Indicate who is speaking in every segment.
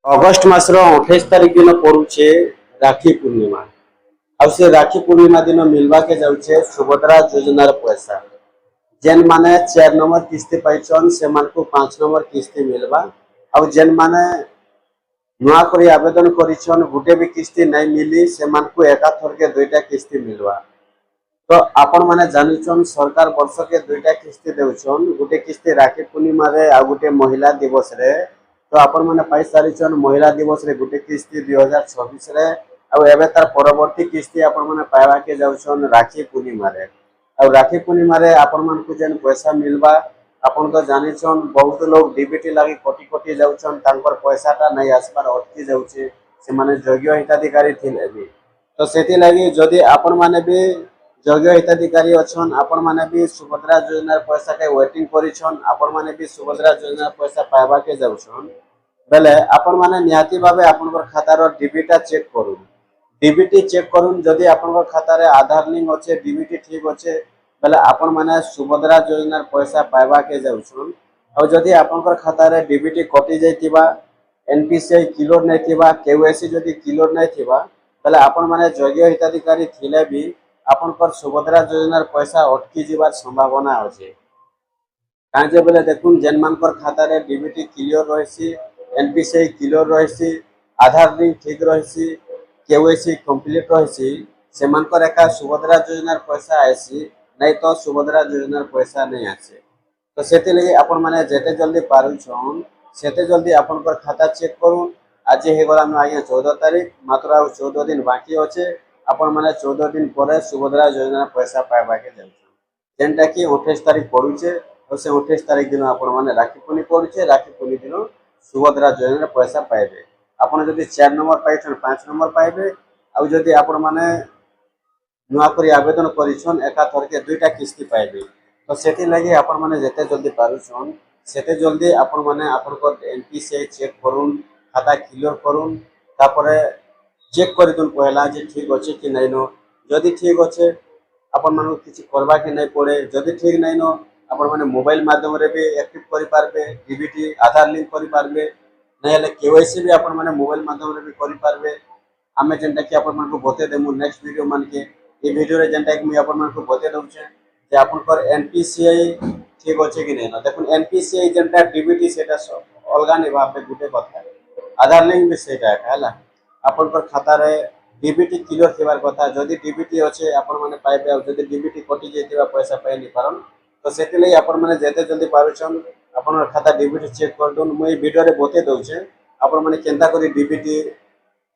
Speaker 1: August मासर 28 तारिख दिन पड़ुचे राखी पूर्णिमा। आउ से राखी पूर्णिमा दिन मिलवा के जाउछे सुभद्रा योजनार पैसा। जेन माने 4 नंबर किस्ती पाइछन से मानकु 5 नंबर किस्ती मिलवा। आउ जेन माने नुआ करी आवेदन करिछन गुटे भी किस्ती नहीं मिली से मानकु एका थर के दुईटा किस्ती मिलवा। तो आपण माने जानिछन सरकार वर्ष के दुईटा किस्ती देउछन, गुटे किस्ती राखी पूर्णिमा रे आ गुटे महिला दिवस रे। तो आपण माने पाई सारिछन महिला दिवस रे गुटे किस्ती 2026 रे आ एबे तार परवर्ती किस्ती आपण माने पाइबा के जाउछन राखी पूर्णिमा रे। आ राखी पूर्णिमा रे आपण मानकु जेन पैसा मिलवा आपण तो जानिछन बहुत लोग डीबीटी लागि कोटी कोटी जाउछन तांकर पैसाटा नहीं आसपार अटकी जाउछे से माने योग्य हिताधिकारी थिले भी। तो सेति लागि जदि आपण माने भी योग्य हिताधिकारी अच्छन आपण माने भी सुभद्रा योजनार पैसा के वेटिंग करिछन आपण माने भी सुभद्रा योजनार पैसा पाइबा के जाउछन बेले आपण माने निहाती भाबे आपनकर खातार डीबीटा चेक करूँ। डीबीटी चेक करूँ जदि आपनकर खातार आधार लिंक अच्छे डीबीटी ठीक अच्छे बेले आपण माने सुभद्रा योजनार पैसा पाइबा के जाउछन। और जदि आपनकर खातार डीबीटी कटि जाइतिबा एनपीसीआई क्लियर नहीं थिबा केवाईसी जदि क्लियर नहीं थिबा बेले आपण माने योग्य हिताधिकारी थिले भी आपनकर सुभद्रा योजनार पैसा अटकी जीवार संभावना अच्छे। काजे बेले देखुन जेन मानकर खातार डीबीटी क्लियर रहिसी एनपीसीआई क्लियर रहिसी आधार लिंक ठीक रहिसी केवाईसी कंप्लीट रहिसी से मानकर एका सुभद्रा योजनार पैसा आसी नहीं तो सुभद्रा योजनार पैसा नहीं आसे। तो सेति लगे आपण माने जेते जल्दी पारुछन सेते जल्दी आपनकर खाता चेक करूँ। आज हे गला आज्ञा 14 तारीख मात्र आ 14 दिन बाकी अच्छे आपण माने 14 दिन पर सुभद्रा योजना पैसा पाइबा के जाउछन जेनटा कि 28 तारीख पड़ुचे और से 28 तारीख दिन आपण माने राखी पूर्णिमा पड़ुचे राखी पूर्णिमा दिन सुभद्रा योजना पैसा पाइबे। आपण जदि 4 नंबर पाइछन 5 नंबर पाइबे आ जदि आपण माने नुआ करी आवेदन करिछन एका थर के दुईटा किस्ती पाइबे। तो सेति लागि आपण माने जेते जल्दी पारुछन सेते जल्दी आपण माने आपनकर एनपीसीआई चेक करूँ खाता क्लियर करूँ तापरे चेक कर दून पहला जे ठीक अच्छे कि नहीं नो जदि ठीक अच्छे आपण मानू किसी करवा के नहीं पड़े जदि ठीक नहीं नो आपण माने मोबाइल माध्यम रे भी एक्टिव करि पारबे डीबीटी आधार लिंक करि पारबे नहीं हेले केवाईसी भी आपण माने मोबाइल माध्यम रे भी करि पारबे। आमे जेंटा कि आपण मानकु बते देमु नेक्स्ट वीडियो मान के ए वीडियो रे जेंटा कि मैं आपण मानकु बते दउछे जे आपनकर एनपीसीआई ठीक अच्छे कि नहीं नो। देखुन एनपीसीआई जेंटा डीबीटी सेटा अलगा नहीं भाबे गुटे कथा आधार लिंक भी सेटा हैला आपनकर खातार डीबीटी क्लियर थिबार कथा जदि डीबीटी अच्छे आपण माने पाइबे आ जदि डीबीटी कटि जाइतिबा पैसा पाइ नि पारन। तो सेति लई आपण माने जेते जल्दी पारुछन आपण खाता डीबीटी चेक कर दोन मुई वीडियो रे बते दउछे आपण माने केनता करी डीबीटी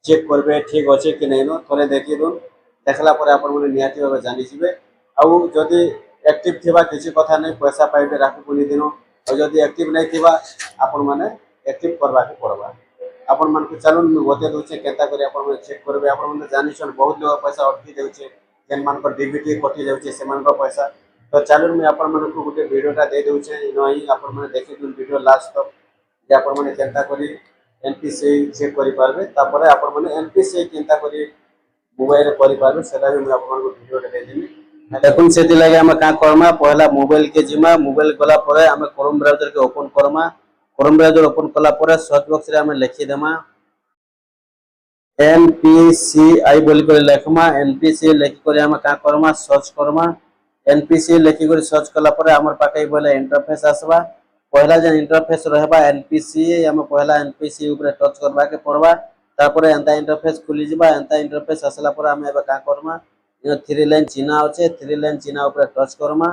Speaker 1: चेक करबे ठीक अच्छे कि नहीं नो थोड़े देखि दोन देखला पर आपण माने निहाती भाबे जानि जिवे। आ जदि एक्टिव थिबा किछि कथा नहीं पैसा पाइबे राखी पूर्णिमा दिन और जदि एक्टिव नहीं थिबा आपण माने एक्टिव करबा के पड़बा। आपण मान को चलून मैं बते दउछे केता करी आपण माने चेक करबे। आपण माने जानिछन बहुत लोग पैसा अटकी देउछे जेन मान पर डीबीटी कटि जाउछे से मान को पैसा। तो चलून मैं आपण मान को गुटे वीडियोटा दे दउछे नही आपण माने देखि दुन वीडियो लास्ट तक जे आपण माने केता करी एनपीसीआई चेक करि पारबे तापरे आपण माने एनपीसीआई केता करी मोबाइल रे करि पारबे सेटा भी मैं आपण को वीडियो दे देनी। देखुन सेति लागे हम का करमा पहला मोबाइल के जिमा मोबाइल गला परे हम क्रोम ब्राउजर के open Karma Chrome browser open कला परे सर्च बॉक्स रे हम लिखि देमा एनपीसीआई बोली कर लिखमा एनपीसीआई लिखि कर हम का करमा सर्च करमा एनपीसीआई लिखि कर सर्च कला परे हमर पाके बोले इंटरफेस आसबा पहला जे इंटरफेस रहबा एनपीसीआई हम पहला एनपीसीआई ऊपर टच करबा के पड़बा तापर एंता इंटरफेस खुली जिबा एंता इंटरफेस आसला परे हम एबा का करमा इन 3 लाइन चिन्ह अच्छे 3 लाइन चिन्ह ऊपर टच करमा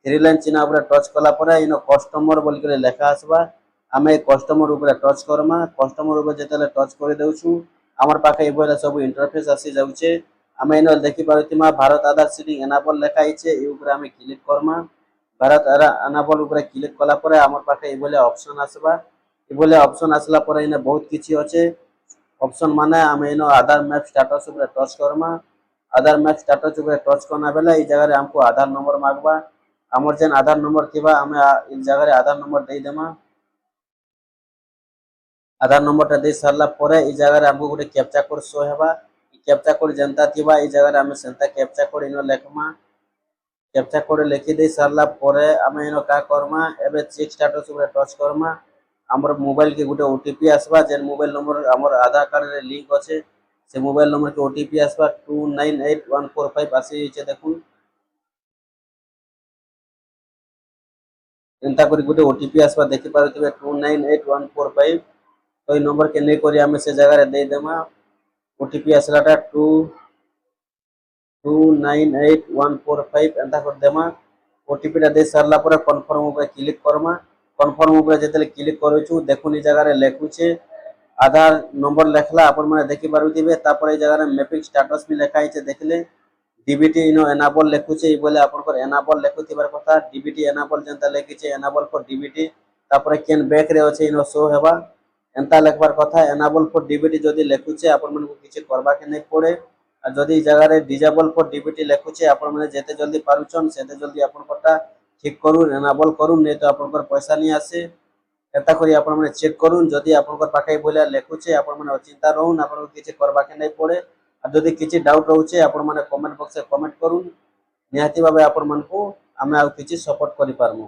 Speaker 1: 3 लाइन चिन्ह ऊपर टच कला परे इन कस्टमर बोली कर लेखा आसबा आमे कस्टमर ऊपर टच करमा कस्टमर ऊपर जेतले टच कर देउछु हमर पाखे ए बोले सब इंटरफेस आसी जाउछे। आमे इन देखि पारतिमा भारत आधार सीडिंग एनाबल लेखा आइछे ए ऊपर आमे क्लिक करमा भारत आधार एनाबल ऊपर क्लिक कला परे हमर पाखे ए बोले ऑप्शन आसबा ए बोले ऑप्शन आसला परे इन बहुत किछि अच्छे ऑप्शन माने आमे इन आधार मैप स्टेटस ऊपर टच करमा आधार मैप स्टेटस ऊपर टच करना बेले ए जगह रे हमको आधार नंबर मांगबा हमर जेन आधार नंबर थिबा हमें इ जगह रे आधार नंबर दे देमा आधार नंबर दे सारला परे इ जगह रे हमको गोटे कैप्चा कोड शो हेबा कैप्चा कोड जनता थिबा इ जगह रे हमें सेंता कैप्चा कोड इनो लेखमा कैप्चा कोड लिखि दे सारला परे हमें इनो का करमा एबे चेक स्टेटस ऊपर टच करमा আমার মোবাইল के गोटे ओटीपी आसबा जेन मोबाइल नंबर हमर आधार कार्ड रे लिंक আছে से मोबाइल नंबर के ओटीपी आसबा 298145 आसी जे देखुन एंता करी गोटे ओटीपी आसबा देखि पारुथिबे 298145 तो ई नंबर के नै करी हमें से जगह रे दे देमा ओटीपी आसलाटा 298145 एंता कर देमा ओटीपी टा दे सरला पर कन्फर्म ऊपर क्लिक करमा कन्फर्म ऊपर जेतले क्लिक करूछु देखुन ई जगह रे लेखुचे आधार नंबर लेखला अपन माने देखि पारुथिबे तापर ई जगह रे मैपिंग स्टेटस भी लेखाइ छे देखले डीबीटी इनो एनाबल लेखुचे ई बोले आपन को एनाबल लेखुथिबार कथा डीबीटी एनाबल जेंता लेखिचे एनाबल फॉर डीबीटी तापर केन बैक रे अछि इनो शो हेबा एंता लेखबार कथा एनाबल फॉर डीबीटी जदी लेखुचे आपन मन को किछि करबा के नै पड़े आ जदी ई जगह रे डिसेबल फॉर डीबीटी लेखुचे आपन माने जेते जल्दी पारुचन सेते जल्दी आपन कोटा ठीक करूँ एनाबल करूँ नहीं तो आपन पैसा नहीं आसे एता करी आपन माने चेक करूँ जदी आपन पाखे बोले लेखुचे आपन माने अचिंता रहून आपन किछि करबा के नै पड़े आ जदी किछि डाउट रहउचे आपन माने कमेंट बॉक्स में कमेंट करूँ निहाती भाबे आपन मन को आमे आ किछि सपोर्ट करि पारमु।